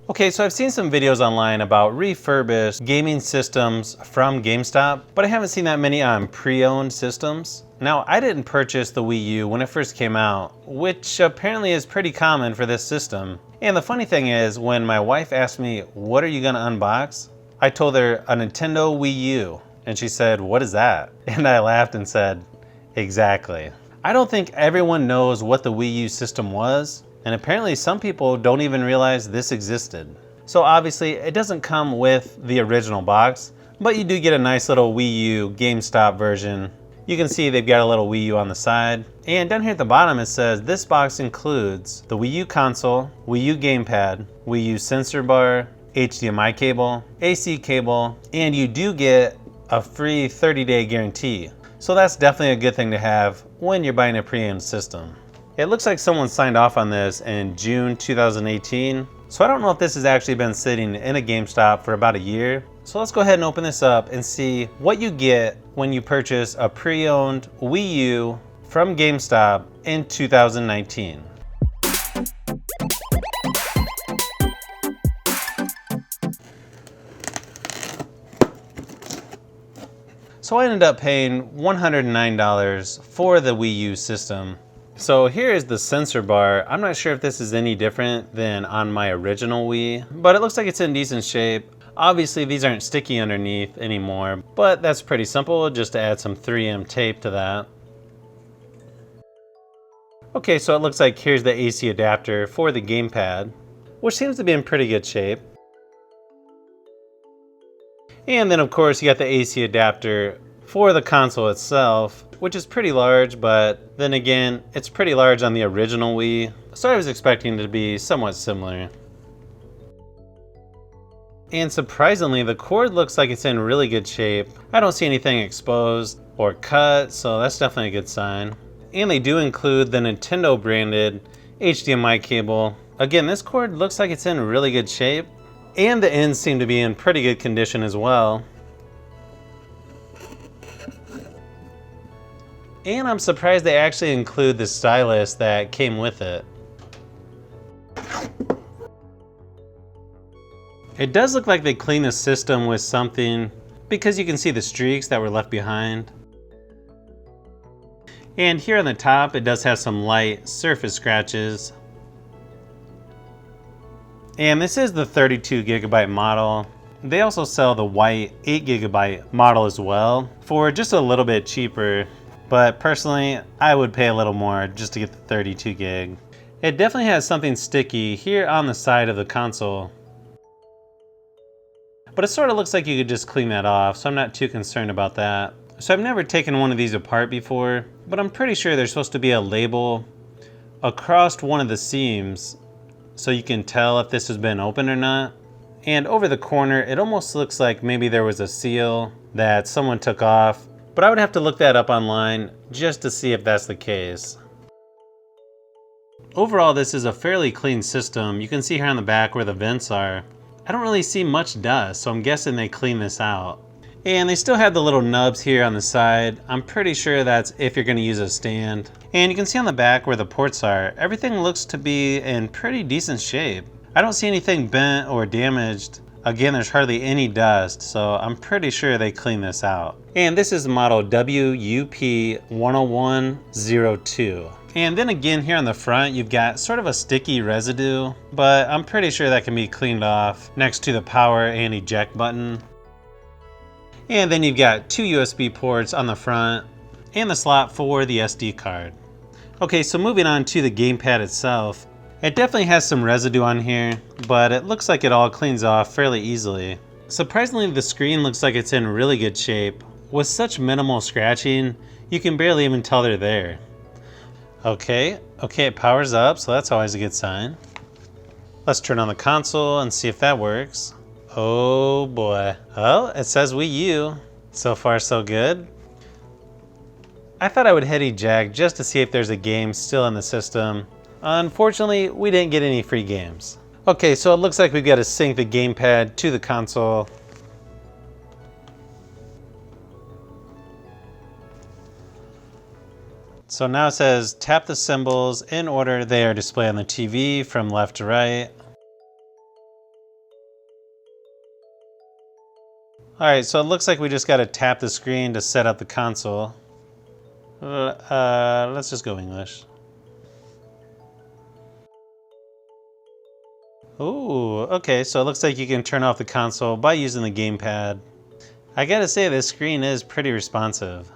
Okay, so I've seen some videos online about refurbished gaming systems from GameStop, but I haven't seen that many on pre-owned systems. Now, I didn't purchase the Wii U when it first came out, which apparently is pretty common for this system. And the funny thing is, when my wife asked me, "What are you gonna unbox?" I told her a Nintendo Wii U, and she said, "What is that?" And I laughed and said, "Exactly." I don't think everyone knows what the Wii U system was, and apparently some people don't even realize this existed. So obviously it doesn't come with the original box, but you do get a nice little Wii U GameStop version. You can see they've got a little Wii U on the side. And down here at the bottom it says this box includes the Wii U console, Wii U gamepad, Wii U sensor bar, HDMI cable, AC cable, and you do get a free 30-day guarantee. So that's definitely a good thing to have when you're buying a pre-owned system. It looks like someone signed off on this in June 2018. So I don't know if this has actually been sitting in a GameStop for about a year. So let's go ahead and open this up and see what you get when you purchase a pre-owned Wii U from GameStop in 2019. So I ended up paying $109 for the Wii U system. So here is the sensor bar. I'm not sure if this is any different than on my original Wii, but it looks like it's in decent shape. Obviously these aren't sticky underneath anymore, but that's pretty simple, just to add some 3M tape to that. Okay, so it looks like here's the AC adapter for the gamepad, which seems to be in pretty good shape. And then of course you got the AC adapter for the console itself, which is pretty large, but then again, it's pretty large on the original Wii, so I was expecting it to be somewhat similar. And surprisingly, the cord looks like it's in really good shape. I don't see anything exposed or cut, so that's definitely a good sign. And they do include the Nintendo branded HDMI cable. Again, this cord looks like it's in really good shape, and the ends seem to be in pretty good condition as well. And I'm surprised they actually include the stylus that came with it. It does look like they cleaned the system with something, because you can see the streaks that were left behind. And here on the top, it does have some light surface scratches. And this is the 32GB model. They also sell the white 8GB model as well for just a little bit cheaper. But personally, I would pay a little more just to get the 32 gig. It definitely has something sticky here on the side of the console. But it sort of looks like you could just clean that off, so I'm not too concerned about that. So I've never taken one of these apart before, but I'm pretty sure there's supposed to be a label across one of the seams so you can tell if this has been opened or not. And over the corner, it almost looks like maybe there was a seal that someone took off. But I would have to look that up online just to see if that's the case. Overall, this is a fairly clean system. You can see here on the back where the vents are. I don't really see much dust, so I'm guessing they cleaned this out. And they still have the little nubs here on the side. I'm pretty sure that's if you're going to use a stand. And you can see on the back where the ports are, everything looks to be in pretty decent shape. I don't see anything bent or damaged. Again, there's hardly any dust, so I'm pretty sure they cleaned this out. And this is model WUP10102. And then again, here on the front, you've got sort of a sticky residue, but I'm pretty sure that can be cleaned off next to the power and eject button. And then you've got two USB ports on the front and the slot for the SD card. Okay, so moving on to the gamepad itself. It definitely has some residue on here, but it looks like it all cleans off fairly easily. Surprisingly, the screen looks like it's in really good shape. With such minimal scratching, you can barely even tell they're there. Okay, it powers up, so that's always a good sign. Let's turn on the console and see if that works. Oh boy. Oh, it says Wii U. So far, so good. I thought I would hit eject just to see if there's a game still in the system. Unfortunately, we didn't get any free games. Okay, so it looks like we've got to sync the gamepad to the console. So now it says tap the symbols in order they are displayed on the TV from left to right. Alright, so it looks like we just gotta tap the screen to set up the console. Let's just go English. Ooh, okay, so it looks like you can turn off the console by using the gamepad. I gotta say, this screen is pretty responsive.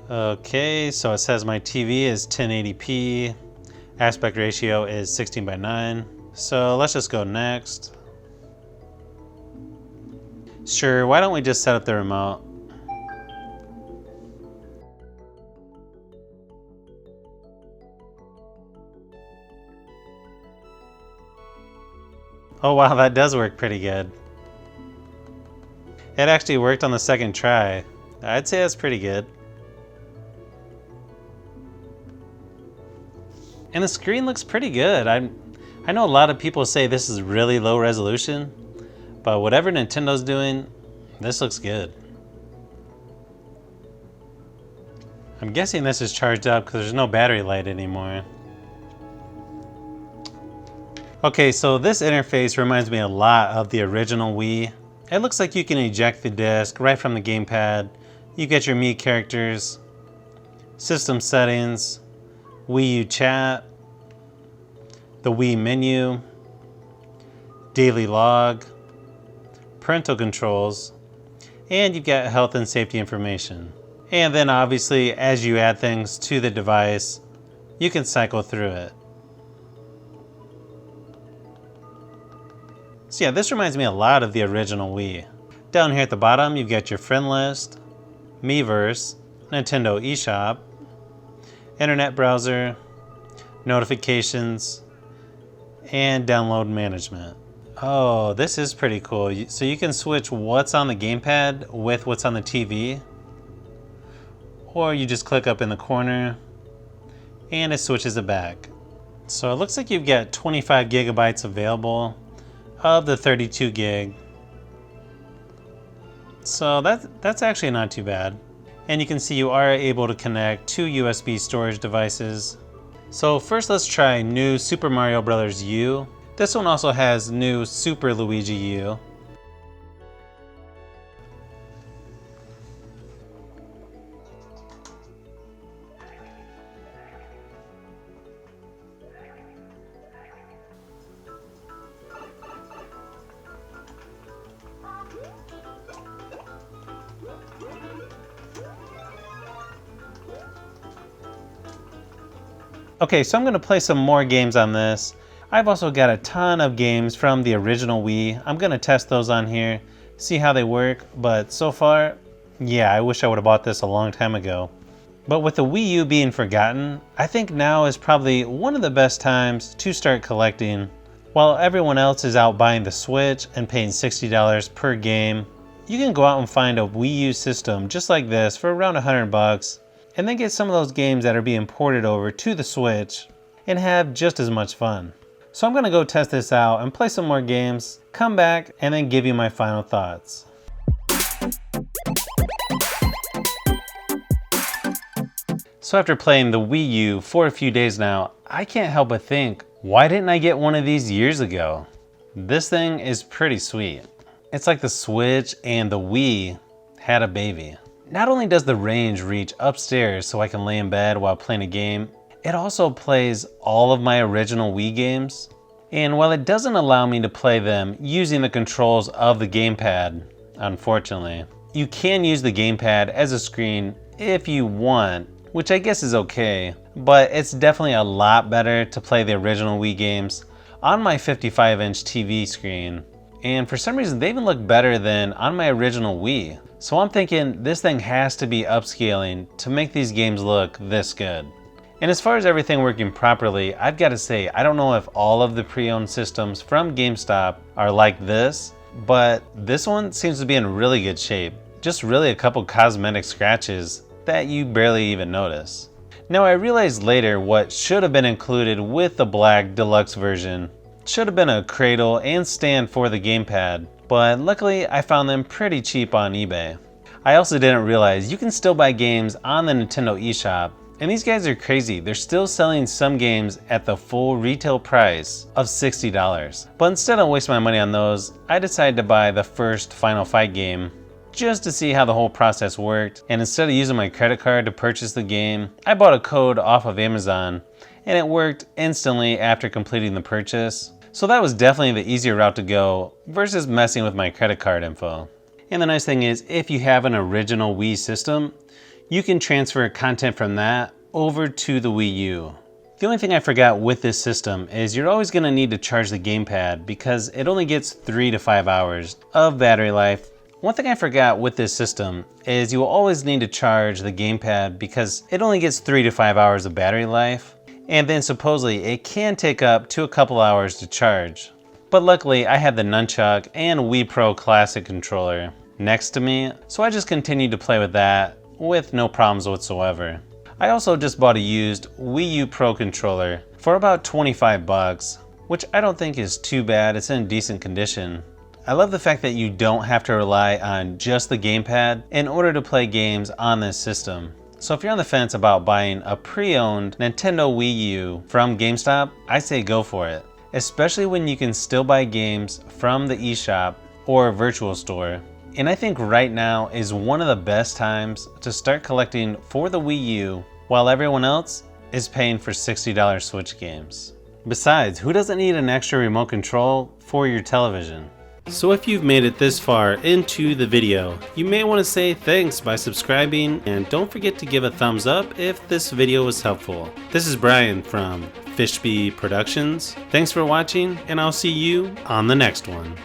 Okay, so it says my TV is 1080p. Aspect ratio is 16:9. So let's just go next. Sure, why don't we just set up the remote? Oh wow, that does work pretty good. It actually worked on the second try. I'd say that's pretty good. And the screen looks pretty good. I know a lot of people say this is really low resolution, but whatever Nintendo's doing, this looks good. I'm guessing this is charged up because there's no battery light anymore. Okay, so this interface reminds me a lot of the original Wii. It looks like you can eject the disc right from the gamepad. You get your Mii characters, system settings, Wii U chat, the Wii menu, daily log, parental controls, and you've got health and safety information. And then obviously, as you add things to the device, you can cycle through it. So yeah, this reminds me a lot of the original Wii. Down here at the bottom, you've got your friend list, Miiverse, Nintendo eShop, internet browser, notifications, and download management. Oh, this is pretty cool. So you can switch what's on the gamepad with what's on the TV, or you just click up in the corner and it switches it back. So it looks like you've got 25 gigabytes available of the 32 gig. So that's actually not too bad. And you can see you are able to connect two USB storage devices. So first let's try new Super Mario Bros. U. This one also has new Super Luigi U. Okay, so I'm going to play some more games on this. I've also got a ton of games from the original Wii. I'm going to test those on here, see how they work, but so far, yeah, I wish I would have bought this a long time ago. But with the Wii U being forgotten, I think now is probably one of the best times to start collecting. While everyone else is out buying the Switch and paying $60 per game, you can go out and find a Wii U system just like this for around $100 and then get some of those games that are being ported over to the Switch and have just as much fun. So I'm gonna go test this out and play some more games, come back, and then give you my final thoughts. So after playing the Wii U for a few days now, I can't help but think, why didn't I get one of these years ago? This thing is pretty sweet. It's like the Switch and the Wii had a baby. Not only does the range reach upstairs so I can lay in bed while playing a game, it also plays all of my original Wii games. And while it doesn't allow me to play them using the controls of the gamepad, unfortunately, you can use the gamepad as a screen if you want, which I guess is okay, but it's definitely a lot better to play the original Wii games on my 55-inch TV screen. And for some reason, they even look better than on my original Wii. So I'm thinking this thing has to be upscaling to make these games look this good. And as far as everything working properly, I've got to say, I don't know if all of the pre-owned systems from GameStop are like this, but this one seems to be in really good shape. Just really a couple cosmetic scratches that you barely even notice. Now I realized later what should have been included with the black deluxe version should have been a cradle and stand for the gamepad, but luckily I found them pretty cheap on eBay. I also didn't realize you can still buy games on the Nintendo eShop, and these guys are crazy. They're still selling some games at the full retail price of $60. But instead of wasting my money on those, I decided to buy the first Final Fight game just to see how the whole process worked. And instead of using my credit card to purchase the game, I bought a code off of Amazon, and it worked instantly after completing the purchase. So that was definitely the easier route to go versus messing with my credit card info. And the nice thing is, if you have an original Wii system, you can transfer content from that over to the Wii U. The only thing I forgot with this system is you're always going to need to charge the gamepad because it only gets 3 to 5 hours of battery life. One thing I forgot with this system is you will always need to charge the gamepad because it only gets 3 to 5 hours of battery life, and then supposedly it can take up to a couple hours to charge. But luckily I had the Nunchuck and Wii Pro Classic controller next to me, so I just continued to play with that with no problems whatsoever. I also just bought a used Wii U Pro controller for about 25 bucks, which I don't think is too bad. It's in decent condition. I love the fact that you don't have to rely on just the gamepad in order to play games on this system. So if you're on the fence about buying a pre-owned Nintendo Wii U from GameStop, I say go for it. Especially when you can still buy games from the eShop or virtual store. And I think right now is one of the best times to start collecting for the Wii U while everyone else is paying for $60 Switch games. Besides, who doesn't need an extra remote control for your television? So if you've made it this far into the video, you may want to say thanks by subscribing, and don't forget to give a thumbs up if this video was helpful. This is Brian from Fishbee Productions. Thanks for watching, and I'll see you on the next one.